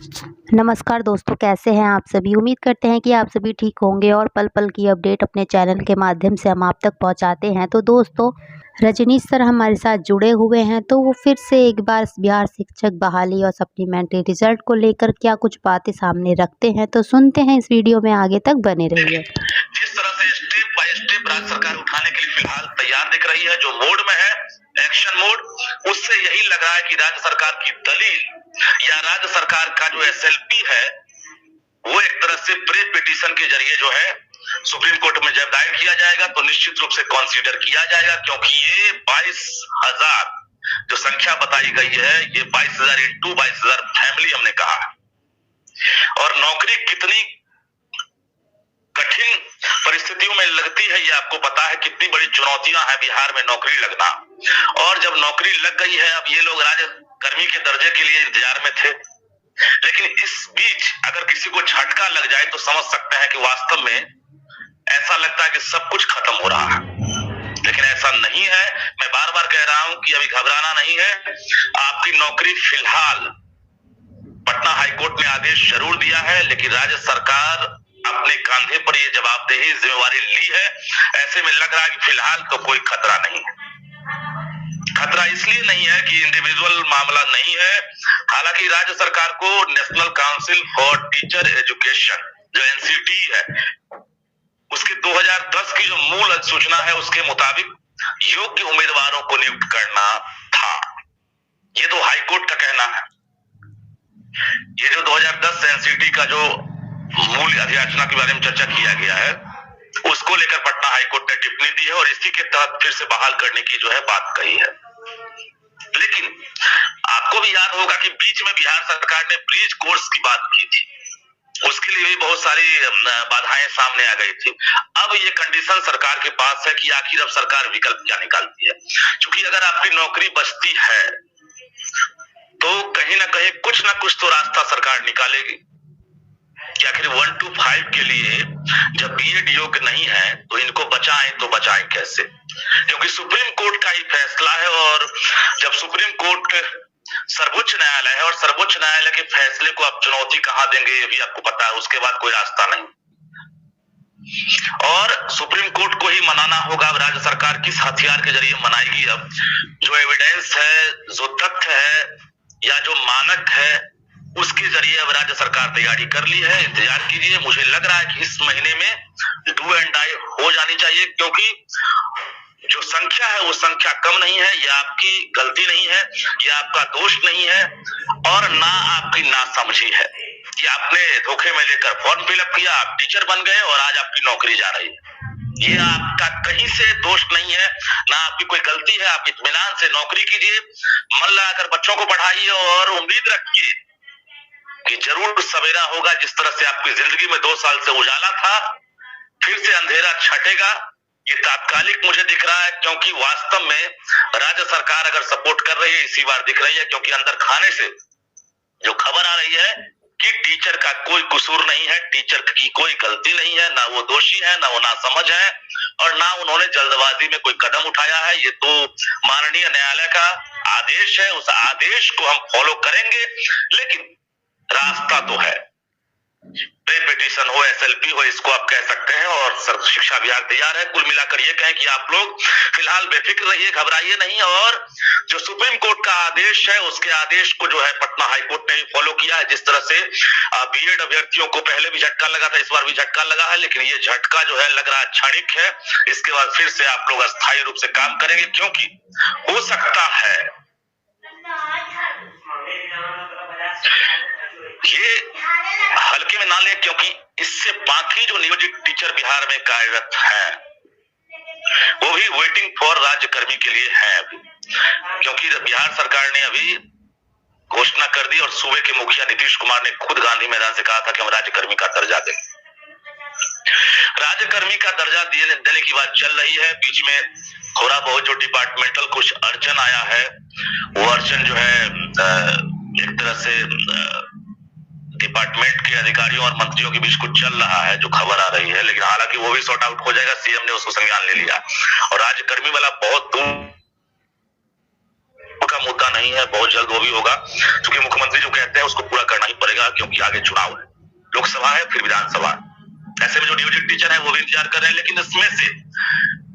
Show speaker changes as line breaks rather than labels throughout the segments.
नमस्कार दोस्तों, कैसे हैं आप सभी। उम्मीद करते हैं कि आप सभी ठीक होंगे और पल पल की अपडेट अपने चैनल के माध्यम से हम आप तक पहुंचाते हैं। तो दोस्तों, रजनीश सर हमारे साथ जुड़े हुए हैं, तो वो फिर से एक बार बिहार शिक्षक बहाली और सप्लीमेंट्री रिजल्ट को लेकर क्या कुछ बातें सामने रखते हैं। तो सुनते हैं इस वीडियो में, आगे तक बने रहिए।
जिस तरह से स्टेप बाय स्टेप राज्य सरकार उठाने के लिए फिलहाल तैयार दिख रही है, जो मोड में है, एक्शन मोड, उससे यही लग रहा है कि राज्य सरकार की दलील या राज्य सरकार का जो एसएलपी है वो एक तरह से प्री पिटीशन के जरिए जो है सुप्रीम कोर्ट में जब दायर किया जाएगा तो निश्चित रूप से कंसीडर किया जाएगा, क्योंकि ये 22,000 जो संख्या बताई गई है, ये 22,000 इंटू 22,000 फैमिली हमने कहा है। और नौकरी कितनी कठिन परिस्थितियों में लगती है ये आपको पता है। कितनी बड़ी चुनौतियां हैं बिहार में नौकरी लगना, और जब नौकरी लग गई है, अब ये लोग राज्यकर्मी के दर्जे के लिए इंतजार में थे, लेकिन इस बीच अगर किसी को झटका लग जाए तो समझ सकते हैं कि वास्तव में ऐसा लगता है कि सब कुछ खत्म हो रहा है, लेकिन ऐसा नहीं है। मैं बार बार कह रहा हूं कि अभी घबराना नहीं है। आपकी नौकरी फिलहाल पटना हाईकोर्ट ने आदेश जरूर दिया है, लेकिन राज्य सरकार अपने कांधे पर ये जवाबदेही जिम्मेवारी ली है। ऐसे में लग रहा है कि फिलहाल तो कोई खतरा नहीं है। खतरा इसलिए नहीं है कि इंडिविजुअल मामला नहीं है। हालांकि राज्य सरकार को national council for teacher education जो एनसीटी है, उसके 2010 की जो मूल अधिसूचना है उसके मुताबिक योग्य उम्मीदवारों को नियुक्त करना था। ये तो हाईकोर्ट का कहना है। ये जो 2010 एनसीटी का जो मूल अधिसूचना के बारे में चर्चा किया गया है, उसको लेकर पटना हाईकोर्ट ने टिप्पणी दी है और इसी के तहत फिर से बहाल करने की जो है बात कही है। लेकिन आपको भी याद होगा कि बीच में बिहार सरकार ने ब्रिज कोर्स की बात की थी, उसके लिए भी बहुत सारी बाधाएं सामने आ गई थी। अब ये कंडीशन सरकार के पास है कि आखिर अब सरकार विकल्प क्या निकालती है, क्योंकि अगर आपकी नौकरी बचती है तो कहीं ना कहीं कुछ ना कुछ तो रास्ता सरकार निकालेगी कि आखिर 1 to 5 के लिए जब बीएड योग्य नहीं है तो इनको बचाएं तो बचाएं कैसे, क्योंकि सुप्रीम कोर्ट का ही फैसला है। और जब सुप्रीम कोर्ट सर्वोच्च न्यायालय है और सर्वोच्च न्यायालय के फैसले को आप चुनौती कहां देंगे ये भी आपको पता है। उसके बाद कोई रास्ता नहीं, और सुप्रीम कोर्ट को ही मनाना होगा। अब राज्य सरकार किस हथियार के जरिए मनाएगी। अब जो एविडेंस है, जो तथ्य है या जो मानक है, उसके जरिए अब राज्य सरकार तैयारी कर ली है। इंतजार कीजिए, मुझे लग रहा है कि इस महीने में डू एंड डाई हो जानी चाहिए, क्योंकि जो संख्या है वो संख्या कम नहीं है। यह आपकी गलती नहीं है, यह आपका दोष नहीं है, और ना आपकी नासमझी है कि आपने धोखे में लेकर फॉर्म फिलअप किया, आप टीचर बन गए और आज आपकी नौकरी जा रही है। ये आपका कहीं से दोष नहीं है, ना आपकी कोई गलती है। आप इत्मीनान से नौकरी कीजिए, मन लगाकर बच्चों को पढ़ाइए और उम्मीद रखिए कि जरूर सवेरा होगा। जिस तरह से आपकी जिंदगी में 2 साल से उजाला था, फिर से अंधेरा छटेगा। ये तात्कालिक मुझे दिख रहा है, क्योंकि वास्तव में राज्य सरकार अगर सपोर्ट कर रही है इसी बार दिख रही है, क्योंकि अंदर खाने से जो खबर आ रही है कि टीचर का कोई कसूर नहीं है, टीचर की कोई गलती नहीं है, ना वो दोषी है, ना वो नासमझ है, और ना उन्होंने जल्दबाजी में कोई कदम उठाया है। ये तो माननीय न्यायालय का आदेश है, उस आदेश को हम फॉलो करेंगे। लेकिन रास्ता तो है, प्री पिटीशन हो, एसएलपी हो, इसको आप कह सकते हैं, और शिक्षा विभाग तैयार है। कुल मिलाकर ये कहें कि आप लोग फिलहाल बेफिक्र रहिए, घबराइए नहीं। और जो सुप्रीम कोर्ट का आदेश है, उसके आदेश को जो है पटना हाईकोर्ट ने भी फॉलो किया है। जिस तरह से बीएड अभ्यर्थियों को पहले भी झटका लगा था, इस बार भी झटका लगा है, लेकिन ये झटका जो है लग रहा है क्षणिक है। इसके बाद फिर से आप लोग अस्थायी रूप से काम करेंगे, क्योंकि हो सकता है ये हल्के में ना ले, क्योंकि इससे बाकी जो नियोजित टीचर बिहार में कार्यरत हैं वो भी वेटिंग फॉर राज्यकर्मी के लिए हैं अभी, क्योंकि बिहार सरकार ने अभी घोषणा कर दी और सूबे के मुखिया नीतीश कुमार ने खुद गांधी मैदान से कहा था कि हम राज्यकर्मी का दर्जा देंगे। राज्यकर्मी का दर्जा देने की बात चल रही है। बीच में थोड़ा बहुत जो डिपार्टमेंटल कुछ अड़चन आया है, वो अड़चन जो है एक तरह से डिपार्टमेंट के अधिकारियों और मंत्रियों के बीच कुछ चल रहा है, जो खबर आ रही है, लेकिन हालांकि वो भी सॉर्ट आउट हो जाएगा। सीएम ने उसको संज्ञान ले लिया, और राज्यकर्मी वाला बहुत दूर का मुद्दा नहीं है, बहुत जल्द वो भी होगा, क्योंकि मुख्यमंत्री जो कहते हैं उसको पूरा करना ही पड़ेगा। कीजिएगा, क्योंकि आगे चुनाव है, लोकसभा है फिर विधानसभा। ऐसे में जो नियोजित टीचर है वो भी इंतजार कर रहे हैं, लेकिन इसमें से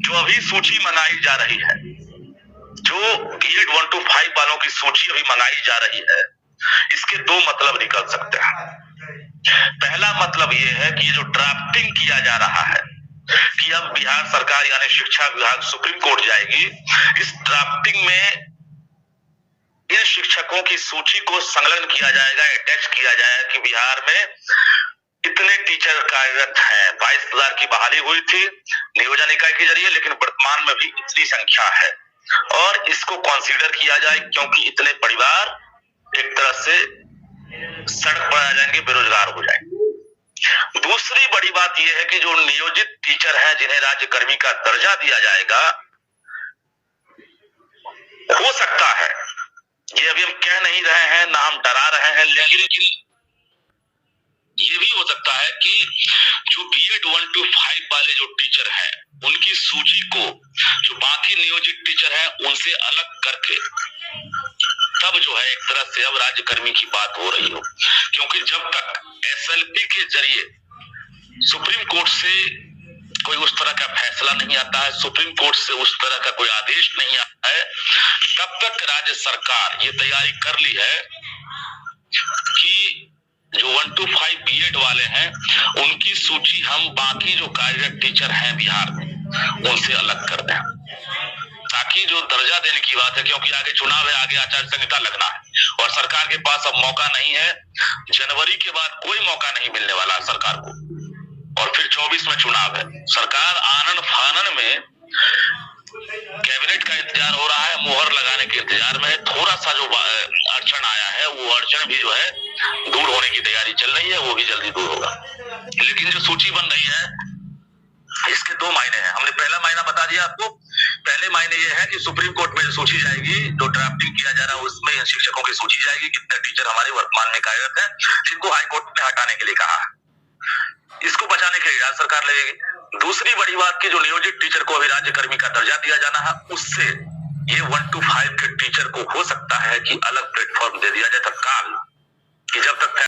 जो अभी सूची मंगाई जा रही है, जो B.Ed 1 to 5 वालों की सूची अभी मंगाई जा रही है, इसके दो मतलब निकल सकते हैं। पहला मतलब ये है कि ये जो ड्राफ्टिंग किया जा रहा है कि अब बिहार सरकार यानी शिक्षा विभाग सुप्रीम कोर्ट जाएगी, इस ड्राफ्टिंग में इन शिक्षकों की सूची को संलग्न किया जाएगा, अटैच किया जाएगा कि बिहार में इतने टीचर कार्यरत हैं। 22,000 की बहाली हुई थी नियोजन इकाई के जरिए, लेकिन वर्तमान में भी इतनी संख्या है और इसको कंसीडर किया जाए, क्योंकि इतने परिवार एक तरह से सड़क पर आ जाएंगे, बेरोजगार हो जाएंगे। दूसरी बड़ी बात यह है कि जो नियोजित टीचर हैं जिन्हें राज्यकर्मी का दर्जा दिया जाएगा, हो सकता है, ये अभी हम कह नहीं रहे हैं, ना हम डरा रहे हैं, लेकिन ये भी हो सकता है कि जो B.Ed 1 to 5 वाले जो टीचर हैं उनकी सूची को जो बाकी नियोजित टीचर हैं उनसे अलग करके तब जो है एक तरह से अब राज्यकर्मी की बात हो रही हो, क्योंकि जब तक SLP के जरिए सुप्रीम कोर्ट से कोई उस तरह का फैसला नहीं आता है, सुप्रीम कोर्ट से उस तरह का कोई आदेश नहीं आता है, तब तक राज्य सरकार ये तैयारी कर ली है कि जो 1 to 5 B.Ed वाले हैं उनकी सूची हम बाकी जो कार्यरत टीचर हैं बिहार में उनसे अलग कर दें, ताकि जो दर्जा देने की बात है, क्योंकि आगे चुनाव है, आगे आचार संहिता लगना है और सरकार के पास अब मौका नहीं है। जनवरी के बाद कोई मौका नहीं मिलने वाला सरकार को और फिर 24 में चुनाव है। सरकार आनन फानन में कैबिनेट का इंतजार हो रहा है, मोहर लगाने के इंतजार में है। थोड़ा सा जो अड़चन आया है वो अड़चन भी जो है दूर होने की तैयारी चल रही है, वो भी जल्दी दूर होगा। लेकिन जो सूची बन रही है इसके दो मायने हैं। हमने पहला मायना बता दिया आपको। पहले मायने ये है कि सुप्रीम कोर्ट में जो सूची जाएगी, जो ड्राफ्टिंग किया जा रहा है उसमें इन शिक्षकों की सूची जाएगी, कितने टीचर हमारे वर्तमान में कार्यरत हैं जिनको हाईकोर्ट ने हटाने के लिए कहा है, इसको बचाने के लिए राज्य सरकार लगेगी। दूसरी बड़ी बात की जो नियोजित टीचर को अभी राज्यकर्मी का दर्जा दिया जाना है, उससे ये 1 to 5 के टीचर को हो सकता है कि अलग प्लेटफॉर्म दे दिया जाए तत्काल, कि जब तक